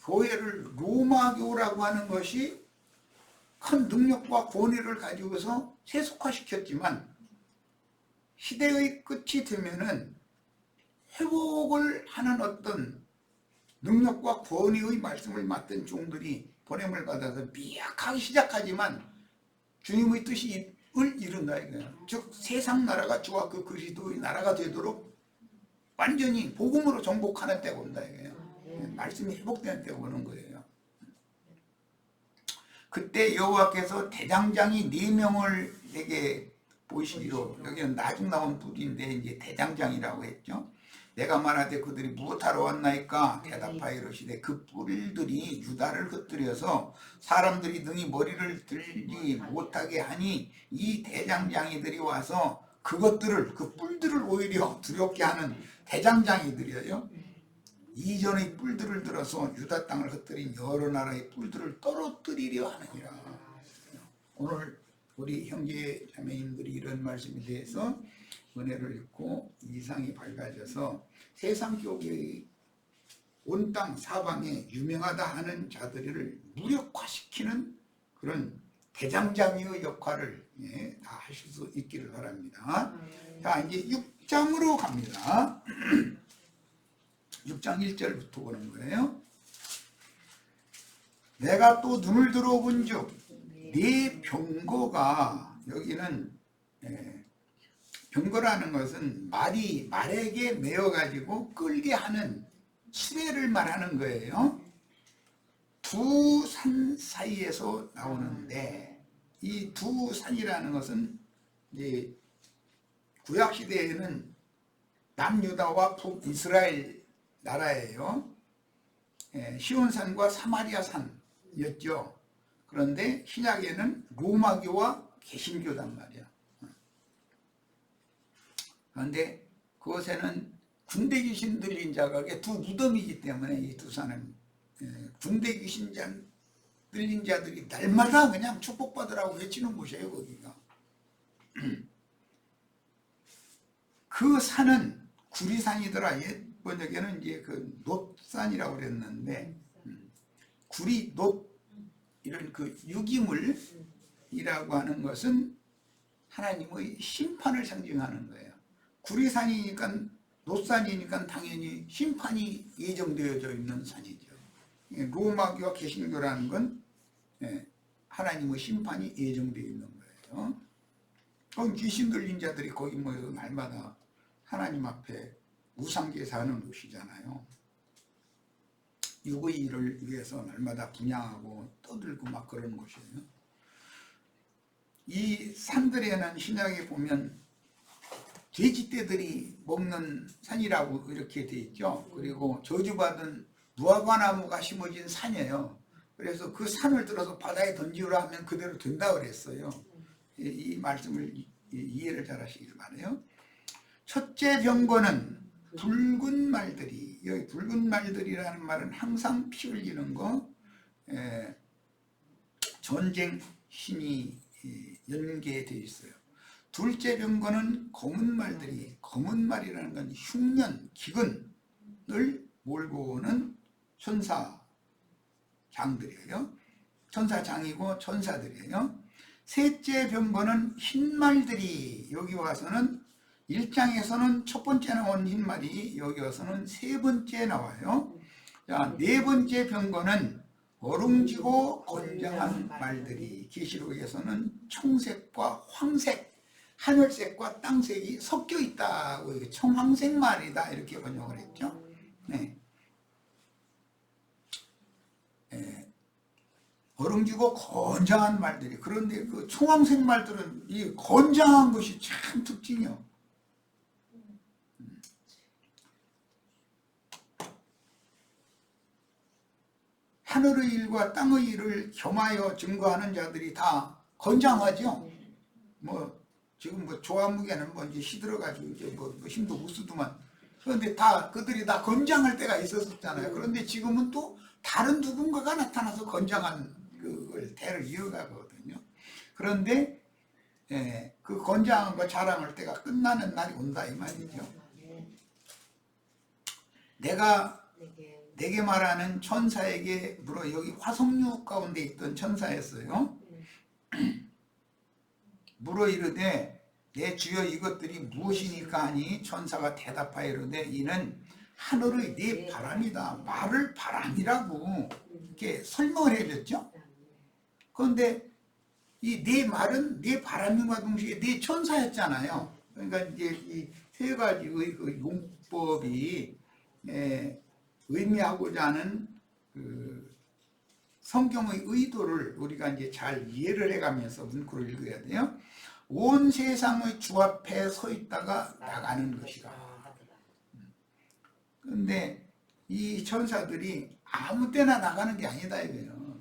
교회를 로마교라고 하는 것이 큰 능력과 권위를 가지고서 세속화시켰지만 시대의 끝이 되면은 회복을 하는 어떤 능력과 권위의 말씀을 맡은 종들이 보냄을 받아서 미약하게 시작하지만 주님의 뜻을 이룬다 이거예요. 즉 세상 나라가 주와 그 그리스도의 나라가 되도록 완전히 복음으로 정복하는 때가 온다 이거예요. 말씀이 회복되는 때가 오는 거예요. 그때 여호와께서 대장장이 4명을 내게 보이시기로, 여기는 나중 나온 불인데 이제 대장장이라고 했죠. 내가 말하되 그들이 무엇하러 왔나이까 대답하여 이르시되 그 뿔들이 유다를 흩뜨려서 사람들이 능히 머리를 들지 못하게 하니 이 대장장이들이 와서 그것들을, 그 뿔들을 오히려 두렵게 하는 대장장이들이에요. 이전의 뿔들을 들어서 유다 땅을 흩뜨린 여러 나라의 뿔들을 떨어뜨리려 하느니라. 오늘 우리 형제 자매님들이 이런 말씀에 대해서 은혜를 읽고 이상이 밝아져서 세상 교회의 온 땅 사방에 유명하다 하는 자들을 무력화시키는 그런 대장장이의 역할을 다 하실 수 있기를 바랍니다. 자, 이제 6장으로 갑니다. 6장 1절부터 보는 거예요. 내가 또 눈을 들어본즉 네 병거가, 여기는 병거라는 것은 말에게 매어가지고 끌게 하는 수레를 말하는 거예요. 두 산 사이에서 나오는데, 이 두 산이라는 것은 이제 구약시대에는 남유다와 북이스라엘 나라예요. 시온산과 사마리아산이었죠. 그런데 신약에는 로마교와 개신교단 말이야. 그런데 그곳에는 군대 귀신 들린 자가 두 무덤이기 때문에 이 두 산은 군대 귀신 들린 자들이 날마다 그냥 축복받으라고 외치는 곳이에요, 거기가. 그 산은 구리산이더라. 옛 번역에는 이제 그 놋산이라고 그랬는데, 구리, 놋, 이런 그 유기물이라고 하는 것은 하나님의 심판을 상징하는 거예요. 구리산이니까, 놋산이니까 당연히 심판이 예정되어져 있는 산이죠. 로마교와 개신교라는 건 하나님의 심판이 예정되어 있는 거예요. 그럼 귀신 들린 자들이 거기 모여서 날마다 하나님 앞에 우상제사하는 곳이잖아요. 육의 일을 위해서 날마다 분양하고 떠들고 막 그러는 곳이에요. 이 산들에는 신약에 보면 돼지떼들이 먹는 산이라고 이렇게 돼 있죠. 그리고 저주받은 무화과나무가 심어진 산이에요. 그래서 그 산을 들어서 바다에 던지우라 하면 그대로 된다 그랬어요. 이 말씀을 이해를 잘 하시길 바라요. 첫째 병거는 붉은 말들이, 여기 붉은 말들이라는 말은 항상 피 흘리는 거, 전쟁 신이 연계되어 있어요. 둘째 병거는 검은 말들이, 검은 말이라는 건 흉년, 기근을 몰고 오는 천사장들이에요. 천사장이고 천사들이에요. 셋째 병거는 흰 말들이, 여기 와서는 1장에서는 첫 번째 나온 흰 말이 여기 와서는 세 번째 나와요. 자, 네 번째 병거는 어룽지고 건장한 말들이, 계시록에서는 청색과 황색, 하늘색과 땅색이 섞여 있다고, 청황색 말이다 이렇게 번역을 했죠. 네. 어룽지고 건장한 말들이, 그런데 그 청황색 말들은 이 건장한 것이 참 특징이요. 하늘의 일과 땅의 일을 겸하여 증거하는 자들이 다 건장하죠. 뭐 지금 뭐 조합무게는 뭐 이제 시들어가지고 이제 뭐 힘도 못 쓰더만. 그런데 다 그들이 다 건장할 때가 있었잖아요. 그런데 지금은 또 다른 누군가가 나타나서 건장한 그걸 대를 이어가거든요. 그런데 그 건장한 거 자랑할 때가 끝나는 날이 온다 이 말이죠. 내가 내게 말하는 천사에게 물어, 여기 화석류 가운데 있던 천사였어요. 물어 이르되 내 주여 이것들이 무엇이니까 하니 천사가 대답하여 이르되 이는 하늘의 네 바람이다. 말을 바람이라고 이렇게 설명을 해줬죠. 그런데 이 네 말은 네 바람과 동시에 네 천사였잖아요. 그러니까 이제 이 세 가지의 그 용법이 의미하고자 하는 그 성경의 의도를 우리가 이제 잘 이해를 해가면서 문구를 읽어야 돼요. 온 세상의 주 앞에 서 있다가 나가는 것이라. 그런데 이 천사들이 아무 때나 나가는 게 아니다 이거예요.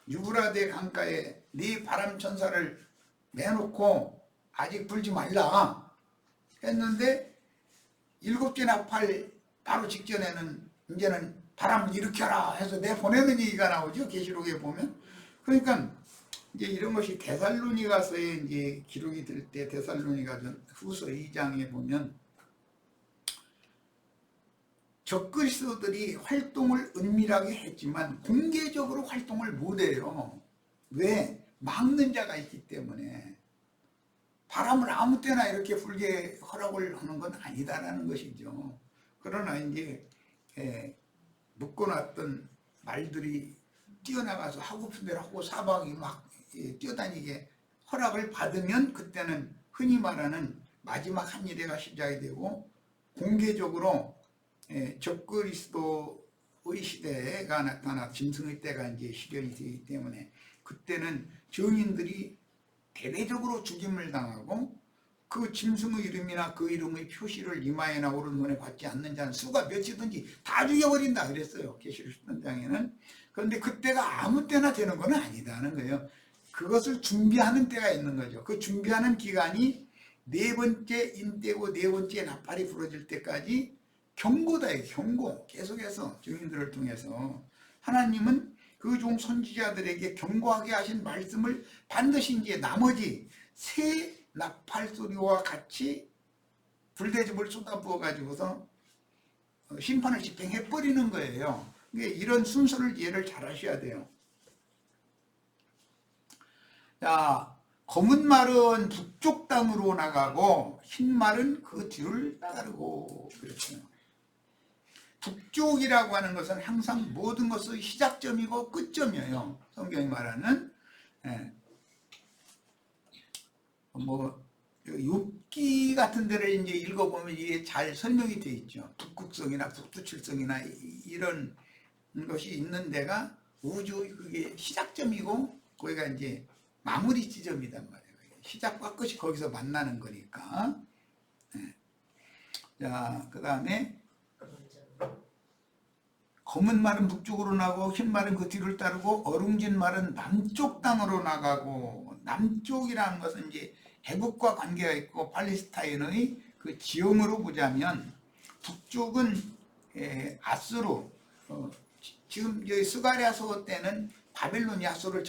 유브라데 강가에 네 바람 천사를 내놓고 아직 불지 말라 했는데 7째 나팔 바로 직전에는 이제는 바람을 일으켜라 해서 내보내는 얘기가 나오죠. 계시록에 보면. 그러니까 이제 이런 것이 데살로니가서에 이제 기록이 될 때 데살로니가 후서 2장에 보면 적그리스도들이 활동을 은밀하게 했지만 공개적으로 활동을 못해요. 왜? 막는 자가 있기 때문에. 바람을 아무 때나 이렇게 불게 허락을 하는 건 아니다라는 것이죠. 그러나 이제 묶어놨던 말들이 뛰어나가서 하고픈 대로 하고 사방이 막 뛰어다니게 허락을 받으면 그때는 흔히 말하는 마지막 한 일회가 시작이 되고 공개적으로 적그리스도의 시대가 나타나 짐승의 때가 이제 실현이 되기 때문에 그때는 증인들이 대대적으로 죽임을 당하고 그 짐승의 이름이나 그 이름의 표시를 이마에나 오른손에 받지 않는 자는 수가 몇이든지 다 죽여버린다 그랬어요. 계시록 10장에는. 그런데 그때가 아무 때나 되는 건 아니다는 거예요. 그것을 준비하는 때가 있는 거죠. 그 준비하는 기간이 네 번째 인때고 네 번째 나팔이 부러질 때까지 경고다. 경고. 계속해서 증인들을 통해서 하나님은 그 종 선지자들에게 경고하게 하신 말씀을 반드시 이제 나머지 새 나팔 소리와 같이 불대접을 쏟아부어 가지고서 심판을 집행해 버리는 거예요. 이런 순서를 이해를 잘 하셔야 돼요. 자, 검은 말은 북쪽 땅으로 나가고 흰 말은 그 뒤를 따르고 그렇죠. 북쪽이라고 하는 것은 항상 모든 것의 시작점이고 끝점이에요. 성경이 말하는. 뭐 욥기 같은 데를 이제 읽어보면 이게 잘 설명이 되어 있죠. 북극성이나 북두칠성이나 이런 것이 있는 데가 우주의 그게 시작점이고 거기가 이제 마무리 지점이단 말이에요. 시작과 끝이 거기서 만나는 거니까. 자, 그 다음에 검은 말은 북쪽으로 나가고 흰 말은 그 뒤를 따르고 어룽진 말은 남쪽 땅으로 나가고, 남쪽이라는 것은 이제 애국과 관계가 있고 팔레스타인의 그 지형으로 보자면 북쪽은 아수르, 지금 여기 스가랴서 때는 바벨론이 아수르를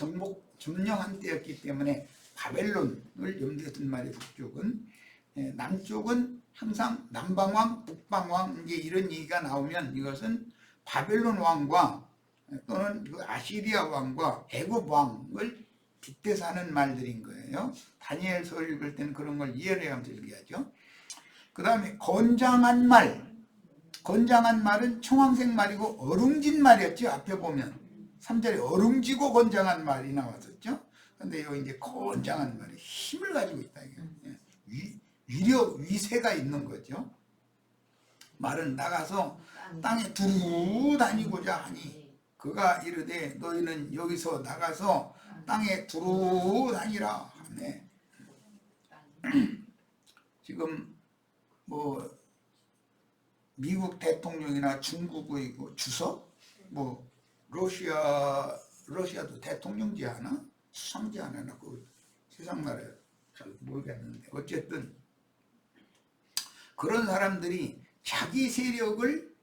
점령한 때였기 때문에 바벨론을 염두에 둔 말이 북쪽은. 남쪽은 항상 남방왕, 북방왕 이제 이런 얘기가 나오면 이것은 바벨론 왕과 또는 그 아시리아 왕과 애굽 왕을 빗대서 하는 말들인 거예요. 다니엘서 읽을 때는 그런 걸 이해를 하면서 읽어야죠. 그 다음에 건장한 말. 건장한 말은 청황색 말이고 어룽진 말이었죠. 앞에 보면 3절에 어룽지고 건장한 말이 나왔었죠. 그런데 여기 이제 건장한 말이 힘을 가지고 있다. 위력, 위세가 있는 거죠. 말은 나가서 땅에 두루 다니고자 하니 그가 이르되 너희는 여기서 나가서 땅에 두루 다니라 하네. 지금 뭐 미국 대통령이나 중국의 주석, 뭐 러시아도 대통령제 하나, 수상제 하나, 그 세상 나라에 잘 모르겠는데 어쨌든 그런 사람들이 자기 세력을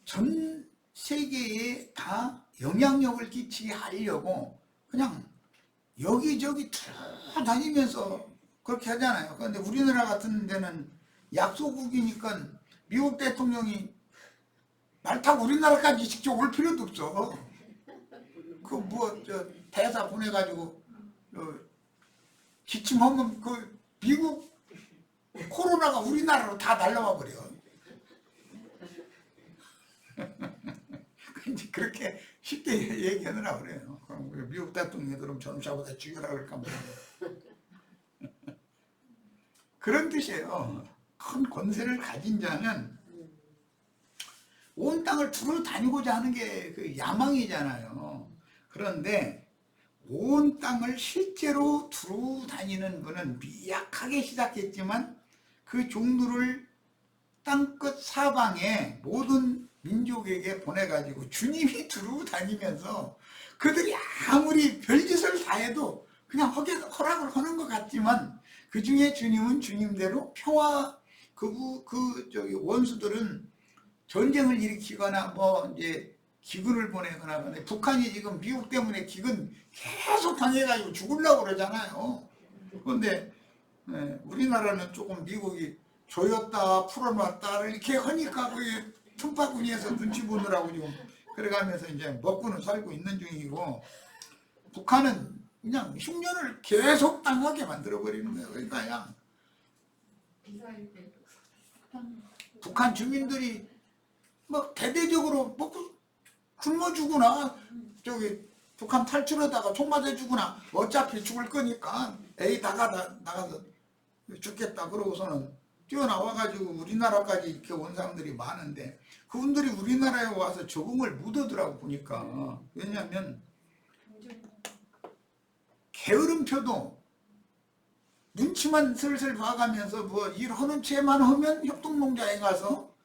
전 세계에 다 영향력을 끼치게 하려고 그냥 여기저기 다니면서 그렇게 하잖아요. 그런데 우리나라 같은 데는 약소국이니까 미국 대통령이 말 타고 우리나라까지 직접 올 필요도 없어. 그 뭐 저 대사 보내가지고 기침하면 그 미국 코로나가 우리나라로 다 날라와 버려. 그렇게 쉽게 얘기하느라 그래요. 그럼 미국 대통령들은 저놈 잡아다 죽여라 그럴까 뭐. 그런 뜻이에요. 큰 권세를 가진 자는 온 땅을 두루 다니고자 하는 게 그 야망이잖아요. 그런데 온 땅을 실제로 두루 다니는 분은 미약하게 시작했지만 그 종들을 땅끝 사방에 모든 민족에게 보내가지고 주님이 두루 다니면서 그들이 아무리 별짓을 다 해도 그냥 허락을 하는 것 같지만 그 중에 주님은 주님대로 평화, 원수들은 전쟁을 일으키거나 뭐 이제 기근을 보내거나 북한이 지금 미국 때문에 기근 계속 당해가지고 죽으려고 그러잖아요. 그런데 우리나라는 조금 미국이 조였다 풀어놨다 이렇게 하니까 그게 틈바구니에서 눈치 보느라고 지금 그래가면서 이제 먹고는 살고 있는 중이고, 북한은 그냥 흉년을 계속 당하게 만들어버리는 거예요. 그러니까 그냥 북한 주민들이 뭐 대대적으로 먹고 굶어 죽으나 저기 북한 탈출하다가 총 맞아 죽으나 어차피 죽을 거니까 에이 나가서 죽겠다 그러고서는 뛰어나와가지고 우리나라까지 이렇게 온 사람들이 많은데 그분들이 우리나라에 와서 적응을 못하더라고 보니까. 왜냐하면 게으름표도 눈치만 슬슬 봐가면서 뭐 일하는 채만 하면 협동농장에 가서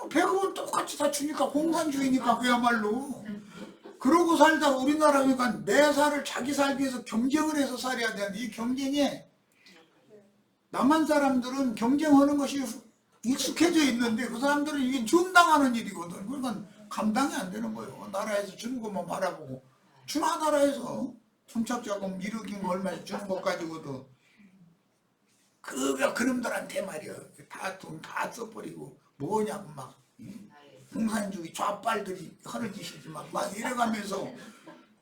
배급은 똑같이 다 주니까 공산주의니까 그야말로. 그러고 살다가 우리나라니까 내 살을 자기 살기 위해서 경쟁을 해서 살아야 되는데 이 경쟁에 남한 사람들은 경쟁하는 것이 익숙해져 있는데 그 사람들은 이게 중당하는 일이거든. 그러니까 감당이 안 되는 거예요. 나라에서 주는 것만 바라보고 주나 나라에서 순착자금 일억인 거 얼마씩 주는 것 가지고도 그놈들한테 말이야 다 돈 다 써버리고 뭐냐고 막 공산주의 좌빨들이 하는 짓이지 막 이래가면서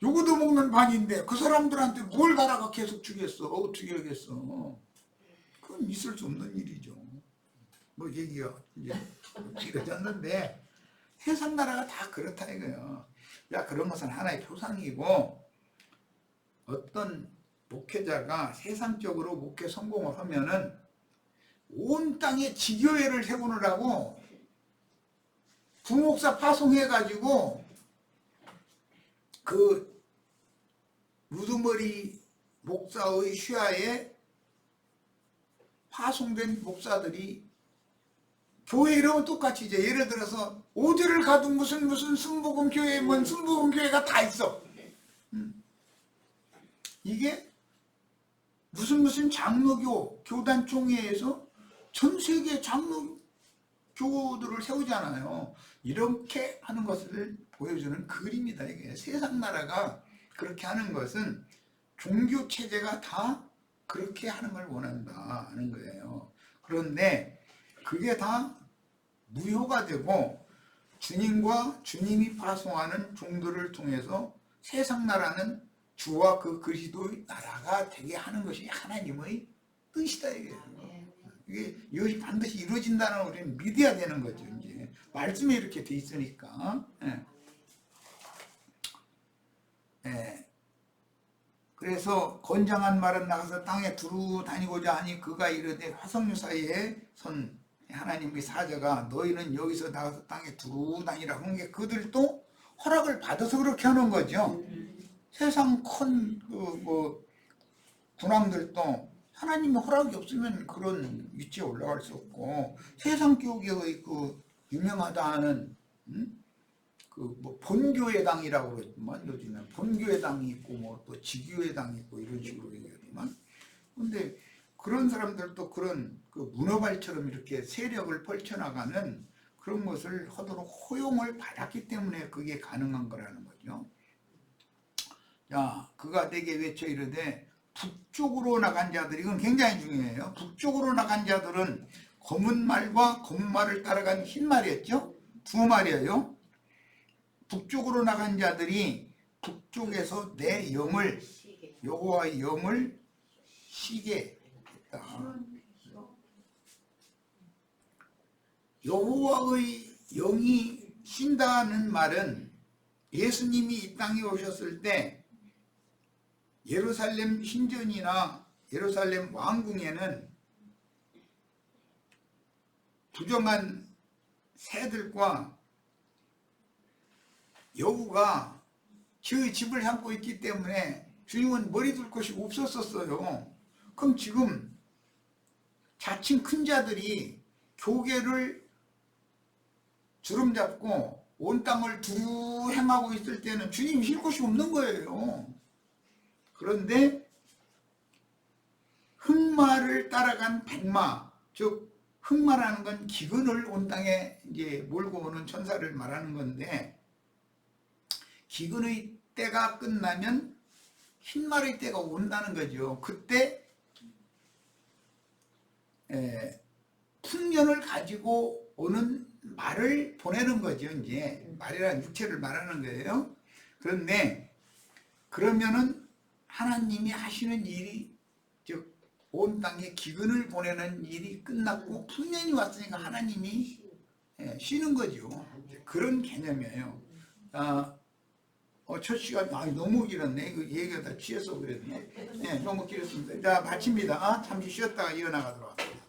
요거도 먹는 반인데 그 사람들한테 뭘 나라가 계속 주겠어. 어떻게 하겠어. 그건 있을 수 없는 일이죠. 뭐 얘기가 이제 길어졌는데 세상 나라가 다 그렇다 이거예요. 야, 그런 것은 하나의 표상이고, 어떤 목회자가 세상적으로 목회 성공을 하면은 온 땅에 지교회를 세우느라고 부목사 파송해가지고 그 루드머리 목사의 휘하에 파송된 목사들이 교회 이름은 똑같이 이제 예를 들어서 어디를 가도 무슨 순복음 교회면 순복음 교회가 다 있어. 이게 무슨 장로교 교단 총회에서 전 세계 장로교들을 세우잖아요. 이렇게 하는 것을 보여주는 그림이다. 이게 세상 나라가 그렇게 하는 것은 종교 체제가 다 그렇게 하는 걸 원한다 하는 거예요. 그런데 그게 다 무효가 되고 주님과 주님이 파송하는 종들을 통해서 세상 나라는 주와 그 그리스도의 나라가 되게 하는 것이 하나님의 뜻이다 이게 이것이 반드시 이루어진다는 걸 우리는 믿어야 되는 거죠. 이제 말씀에 이렇게 돼 있으니까. 그래서 건장한 말은 나가서 땅에 두루 다니고자 하니 그가 이르되 화석류 사이에 선 하나님의 사자가 너희는 여기서 나가서 땅에 두루 다니라 하는 게 그들도 허락을 받아서 그렇게 하는 거죠. 세상 큰 군왕들도 하나님의 허락이 없으면 그런 위치에 올라갈 수 없고, 세상 교계의 그 유명하다 하는 그 뭐 본교회당이라고 그러지만 요즘은 본교회당이 있고 뭐 또 지교회당이 있고 이런 식으로 얘기하지만, 근데 그런 사람들도 그런 그 문어발처럼 이렇게 세력을 펼쳐나가는 그런 것을 하도록 허용을 받았기 때문에 그게 가능한 거라는 거죠. 자, 그가 내게 외쳐 이르되 북쪽으로 나간 자들, 이건 굉장히 중요해요. 북쪽으로 나간 자들은 검은 말과 검은 말을 따라간 흰 말이었죠. 두 말이에요. 북쪽으로 나간 자들이 북쪽에서 내 영을, 여호와의 영을 쉬게 했다. 여호와의 영이 쉰다는 말은 예수님이 이 땅에 오셨을 때 예루살렘 신전이나 예루살렘 왕궁에는 부정한 새들과 여우가 그 집을 향고 있기 때문에 주님은 머리 둘 곳이 없었어요. 그럼 지금 자칭 큰 자들이 교계를 주름 잡고 온 땅을 두루 행하고 있을 때는 주님이 쉴 곳이 없는 거예요. 그런데 흑마를 따라간 백마, 즉 흑마라는 건 기근을 온 땅에 이제 몰고 오는 천사를 말하는 건데, 기근의 때가 끝나면 흰말의 때가 온다는 거죠. 그때 풍년을 가지고 오는 말을 보내는 거죠. 이제 말이란 육체를 말하는 거예요. 그런데 그러면은 하나님이 하시는 일이, 즉 온 땅에 기근을 보내는 일이 끝났고 풍년이 왔으니까 하나님이 쉬는 거죠. 그런 개념이에요. 첫 시간 너무 길었네. 이거 얘기가 다 취해서 그랬네. 너무 길었습니다. 자, 마칩니다. 잠시 쉬었다가 이어나가도록 하겠습니다.